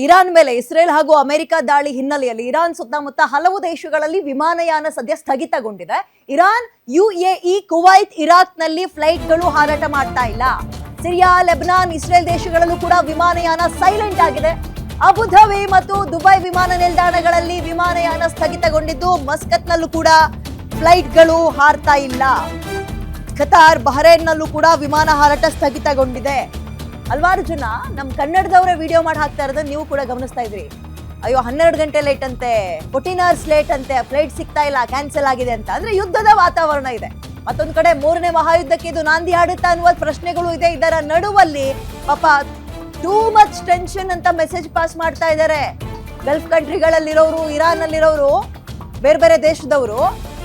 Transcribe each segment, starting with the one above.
Iran ಮೇಲೆ Israel ಹಾಗೂ America ದಾಳಿ ಹಿನ್ನೆಲೆಯಲ್ಲಿ ಇರಾನ್ ಸುತ್ತಮುತ್ತ ಹಲವು ದೇಶಗಳಲ್ಲಿ ವಿಮಾನಯಾನ ಸದ್ಯ ಸ್ಥಗಿತಗೊಂಡಿದೆ. ಇರಾನ್, ಯುಎಇ, ಕುವೈತ್, ಇರಾಕ್ನಲ್ಲಿ ಫ್ಲೈಟ್ಗಳು ಹಾರಾಟ ಮಾಡ್ತಾ ಇಲ್ಲ. ಸಿರಿಯಾ, ಲೆಬನಾನ್, ಇಸ್ರೇಲ್ ದೇಶಗಳಲ್ಲೂ ಕೂಡ ವಿಮಾನಯಾನ ಸೈಲೆಂಟ್ ಆಗಿದೆ. ಅಬುಧಾಬಿ ಮತ್ತು ದುಬೈ ವಿಮಾನ ನಿಲ್ದಾಣಗಳಲ್ಲಿ ವಿಮಾನಯಾನ ಸ್ಥಗಿತಗೊಂಡಿದ್ದು, ಮಸ್ಕತ್ನಲ್ಲೂ ಕೂಡ ಫ್ಲೈಟ್ಗಳು ಹಾರ್ತಾ ಇಲ್ಲ. ಕತಾರ್, ಬಹರೇನ್ನಲ್ಲೂ ಕೂಡ ವಿಮಾನ ಹಾರಾಟ ಸ್ಥಗಿತಗೊಂಡಿದೆ. ಹಲವಾರು ಜನ ನಮ್ಮ ಕನ್ನಡದವರೇ ವಿಡಿಯೋ ಮಾಡಿ ಹಾಕ್ತಾ ಇರೋದನ್ನ ನೀವು ಕೂಡ ಗಮನಿಸ್ತಾ ಇದ್ರಿ. ಅಯ್ಯೋ 12 ಗಂಟೆ ಲೇಟ್ ಅಂತೆ, 14 hours ಲೇಟ್ ಅಂತೆ, ಫ್ಲೈಟ್ ಸಿಗ್ತಾ ಇಲ್ಲ, ಕ್ಯಾನ್ಸಲ್ ಆಗಿದೆ ಅಂತ. ಅಂದ್ರೆ ಯುದ್ಧದ ವಾತಾವರಣ ಇದೆ. ಮತ್ತೊಂದು ಕಡೆ 3ನೇ ಮಹಾಯುದ್ಧಕ್ಕೆ ಇದು ನಾಂದಿ ಹಾಡುತ್ತಾ ಅನ್ನುವ ಪ್ರಶ್ನೆಗಳು ಇದೆ. ಇದರ ನಡುವಲ್ಲಿ ಪಾಪ ಟೂ ಮಚ್ ಟೆನ್ಷನ್ ಅಂತ ಮೆಸೇಜ್ ಪಾಸ್ ಮಾಡ್ತಾ ಇದ್ದಾರೆ ಗಲ್ಫ್ ಕಂಟ್ರಿಗಳಲ್ಲಿರೋರು, ಇರಾನ್ ಅಲ್ಲಿರೋರು, ಬೇರೆ ಬೇರೆ ದೇಶದವರು.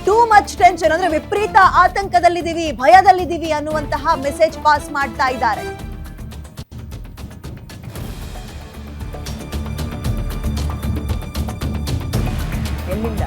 ಟೂ ಮಚ್ ಟೆನ್ಷನ್ ಅಂದ್ರೆ ವಿಪರೀತ ಆತಂಕದಲ್ಲಿದ್ದೀವಿ, ಭಯದಲ್ಲಿದ್ದೀವಿ ಅನ್ನುವಂತಹ ಮೆಸೇಜ್ ಪಾಸ್ ಮಾಡ್ತಾ ಇದ್ದಾರೆ. ಎಲ್ಲಿಂದ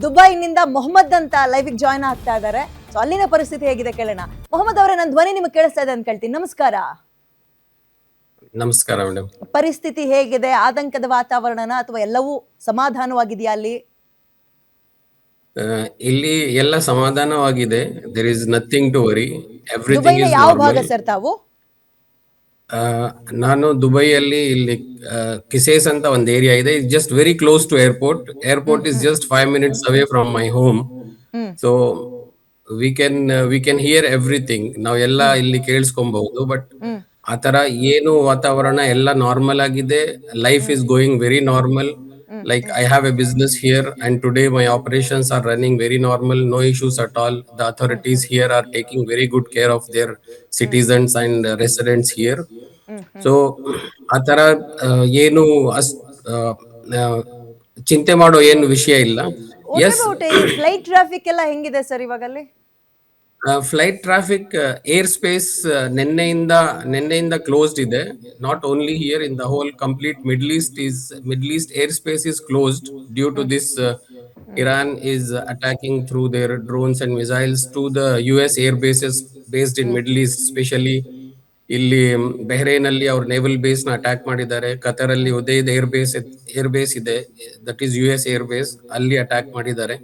ದುಬೈನಿಂದ ಮೊಹಮ್ಮದ್ ಅಂತ ಲೈವ್ ಜಾಯ್ನ್ ಆಗ್ತಾ ಇದ್ದಾರೆ. ಸೊ ಅಲ್ಲಿನ ಪರಿಸ್ಥಿತಿ ಹೇಗಿದೆ ಕೇಳೋಣ. ಮೊಹಮ್ಮದ್ ಅವರೇ, ನನ್ನ ಧ್ವನಿ ನಿಮಗೆ ಕೇಳಿಸ್ತಾ ಇದೆ ಅಂತ ಕೇಳ್ತೀನಿ. ನಮಸ್ಕಾರ. ನಮಸ್ಕಾರ ಮೇಡಮ್. ಪರಿಸ್ಥಿತಿ ಹೇಗಿದೆ? ಆತಂಕದ ವಾತಾವರಣನ ಅಥವಾ ಎಲ್ಲವೂ ಸಮಾಧಾನವಾಗಿದೆಯಾ ಅಲ್ಲಿ? ಇಲ್ಲಿ ಎಲ್ಲ ಸಮಾಧಾನವಾಗಿದೆ. There is nothing to worry. Everything ದುಬೈನ ಇಸ್ ಯಾವ ಭಾಗ ನಾರ್ಮಲ್. ಸರ್ ತಾವು? ನಾನು ದುಬೈಯಲ್ಲಿ ಇಲ್ಲಿ ಕಿಸೇಸ್ ಅಂತ ಒಂದು ಏರಿಯಾ ಇದೆ. It's just very close to airport. Airport is just 5 minutes away from my home. So we can hear everything. ನಾವೆಲ್ಲ ಇಲ್ಲಿ ಕೇಳಿಸ್ಕೊಬಹುದು. ಬಟ್ ಆತರ ಏನು ವಾತಾವರಣ ಎಲ್ಲ ನಾರ್ಮಲ್ ಆಗಿದೆ. Life is going very normal. Like I have a business here and today my operations are running very normal, no issues at all. The authorities here are taking very good care of their citizens and residents here. So ಆತರ ಏನು ಚಿಂತೆ ಮಾಡೋ ಏನು ವಿಷಯ ಇಲ್ಲ. S, ಈ flight traffic ಎಲ್ಲ ಹೆಂಗಿದೆ ಸರ್ ಇವಾಗ ಅಲ್ಲಿ? ಫ್ಲೈಟ್ ಟ್ರಾಫಿಕ್, ಏರ್ ಸ್ಪೇಸ್ ನಿನ್ನೆಯಿಂದ ಕ್ಲೋಸ್ಡ್ ಇದೆ. Not only here, in the whole complete middle east air space is closed due to this. Iran is attacking through their drones and missiles to the US air bases based in Middle East, especially ಇಲ್ಲಿ Bahrain ಅಲ್ಲಿ ಅವ್ರ naval base ನ attack ಮಾಡಿದ್ದಾರೆ. Qatar ಅಲ್ಲಿ Uday air base ಇದೆ, that is US air base, ಅಲ್ಲಿ attack ಮಾಡಿದ್ದಾರೆ.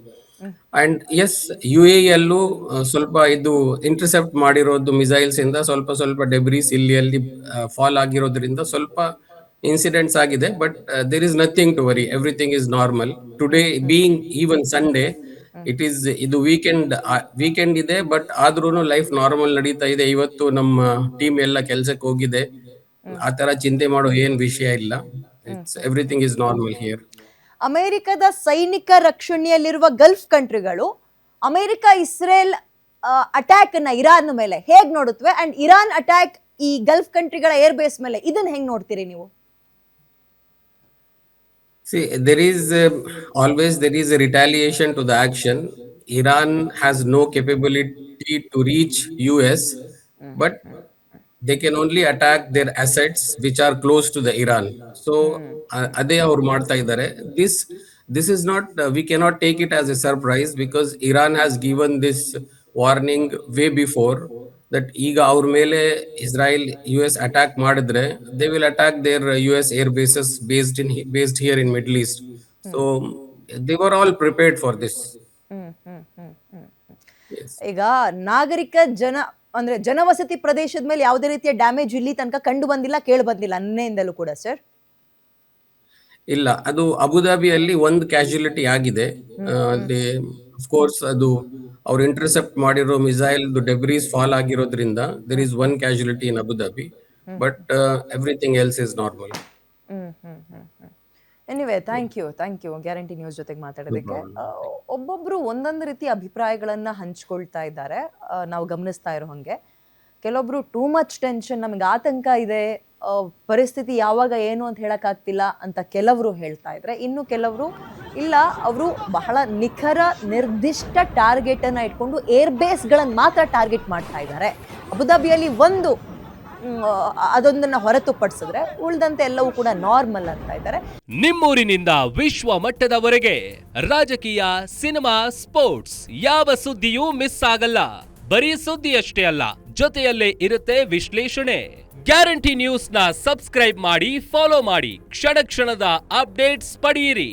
And S, UAE ಅಲ್ಲೂ ಸ್ವಲ್ಪ ಇದು ಇಂಟರ್ಸೆಪ್ಟ್ ಮಾಡಿರೋದು ಮಿಸೈಲ್ಸ್ ಇಂದ ಸ್ವಲ್ಪ ಡೆಬ್ರೀಸ್ ಇಲ್ಲಿ ಅಲ್ಲಿ ಫಾಲ್ ಆಗಿರೋದ್ರಿಂದ ಸ್ವಲ್ಪ ಇನ್ಸಿಡೆಂಟ್ಸ್ ಆಗಿದೆ. But there is nothing to worry. Everything is normal. Today being even Sunday, ಇದು ವೀಕೆಂಡ್ ಇದೆ. ಬಟ್ ಆದ್ರೂ ಲೈಫ್ ನಾರ್ಮಲ್ ನಡೀತಾ ಇದೆ. ಇವತ್ತು ನಮ್ಮ ಟೀಮ್ ಎಲ್ಲ ಕೆಲ್ಸಕ್ಕೆ ಹೋಗಿದೆ. ಆತರ ಚಿಂತೆ ಮಾಡೋ ಏನ್ ವಿಷಯ ಇಲ್ಲ. Everything is normal here. ಅಮೆರಿಕದ ಸೈನಿಕ ರಕ್ಷಣೆಯಲ್ಲಿರುವ ಗಲ್ಫ್ ಕಂಟ್ರಿಗಳು ಅಮೆರಿಕ ಇಸ್ರೇಲ್ ಅಟ್ಯಾಕ್ ಅನ್ನ ಇರಾನ್ ಮೇಲೆ ಹೇಗ್ ನೋಡುತ್ತವೆ, ಅಂಡ್ ಇರಾನ್ ಅಟ್ಯಾಕ್ ಈ ಗಲ್ಫ್ ಕಂಟ್ರಿಗಳ ಏರ್ ಬೇಸ್ ಮೇಲೆ ಇದನ್ನ ಹೆಂಗ್ ನೋಡ್ತೀರಿ ನೀವು? See, always there is a retaliation to the action. Iran has no capability to reach US, but they can only attack their assets which are close to the Iran. So ಅದೇ ಅವ್ರು ಮಾಡ್ತಾ ಇದ್ದಾರೆ. This is not, we cannot take it as a surprise because Iran has given this warning way before that ಈಗ ಅವ್ರ ಮೇಲೆ Israel US attack ಮಾಡಿದ್ರೆ they will attack their US air bases based here in Middle East. So they were all prepared for this. Yes. ಈಗ ನಾಗರಿಕ ಅಂದ್ರೆ ಜನವಸತಿ ಪ್ರದೇಶದ ಮೇಲೆ ಯಾವುದೇ ರೀತಿಯ ಡ್ಯಾಮೇಜ್ ಇಲ್ಲಿ ತನಕ ಕಂಡು ಬಂದಿಲ್ಲ, ಕೇಳಿ ಬಂದಿಲ್ಲ ನಿನ್ನೆಯಿಂದಲೂ ಕೂಡ ಸರ್? ಇಲ್ಲ, ಅದು ಅಬುದಾಬಿಯಲ್ಲಿ ಒಂದು ಕ್ಯಾಶುಯಾಲಿಟಿ ಆಗಿದೆ. ಕೋರ್ಸ್ ಅದು ಅವ್ರು ಇಂಟರ್ಸೆಪ್ಟ್ ಮಾಡಿರೋ ಮಿಸೈಲ್ ಡೆಬ್ರೀಸ್ ಫಾಲ್ ಆಗಿರೋದ್ರಿಂದ there is one casualty in Abu Dhabi. But everything else is normal. Anyway, thank you guarantee news ಜೊತೆಗೆ ಮಾತಾಡೋದಕ್ಕೆ. ಒಬ್ಬೊಬ್ರು ಒಂದೊಂದು ರೀತಿ ಅಭಿಪ್ರಾಯಗಳನ್ನ ಹಂಚ್ಕೊಳ್ತಾ ಇದ್ದಾರೆ, ನಾವು ಗಮನಿಸ್ತಾ ಇರೋ ಹಂಗೆ. ಕೆಲವೊಬ್ರು ಟೂ ಮಚ್ ಟೆನ್ಷನ್, ನಮಗೆ ಆತಂಕ ಇದೆ, ಪರಿಸ್ಥಿತಿ ಯಾವಾಗ ಏನು ಅಂತ ಹೇಳಕ್ಕಾಗ್ತಿಲ್ಲ ಅಂತ ಕೆಲವರು ಹೇಳ್ತಾ ಇದ್ರೆ, ಇನ್ನು ಕೆಲವರು ಇಲ್ಲ, ಅವರು ಬಹಳ ನಿಖರ ನಿರ್ದಿಷ್ಟ ಟಾರ್ಗೆಟ್ ಅನ್ನ ಇಟ್ಕೊಂಡು ಏರ್ ಬೇಸ್ಗಳನ್ನು ಮಾತ್ರ ಟಾರ್ಗೆಟ್ ಮಾಡ್ತಾ ಇದ್ದಾರೆ. ಅಬುದಾಬಿಯಲ್ಲಿ ಒಂದು ಅದೊಂದನ್ನ ಹೊರತುಪಡಿಸಿದ್ರೆ ಉಳಿದಂತೆ ಎಲ್ಲವೂ ಕೂಡ ನಾರ್ಮಲ್ ಅಂತ ಇದ್ದಾರೆ. ನಿಮ್ಮೂರಿನಿಂದ ವಿಶ್ವ ಮಟ್ಟದವರೆಗೆ ರಾಜಕೀಯ, ಸಿನಿಮಾ, ಸ್ಪೋರ್ಟ್ಸ್ ಯಾವ ಸುದ್ದಿಯೂ ಮಿಸ್ ಆಗಲ್ಲ. ಬರೀ ಸುದ್ದಿ ಅಷ್ಟೇ ಅಲ್ಲ, ಜೊತೆಯಲ್ಲೇ ಇರುತ್ತೆ ವಿಶ್ಲೇಷಣೆ. ಗ್ಯಾರಂಟಿ ನ್ಯೂಸ್ ನ ಸಬ್ಸ್ಕ್ರೈಬ್ ಮಾಡಿ, ಫಾಲೋ ಮಾಡಿ, ಕ್ಷಣ ಕ್ಷಣದ ಅಪ್ಡೇಟ್ಸ್ ಪಡೆಯಿರಿ.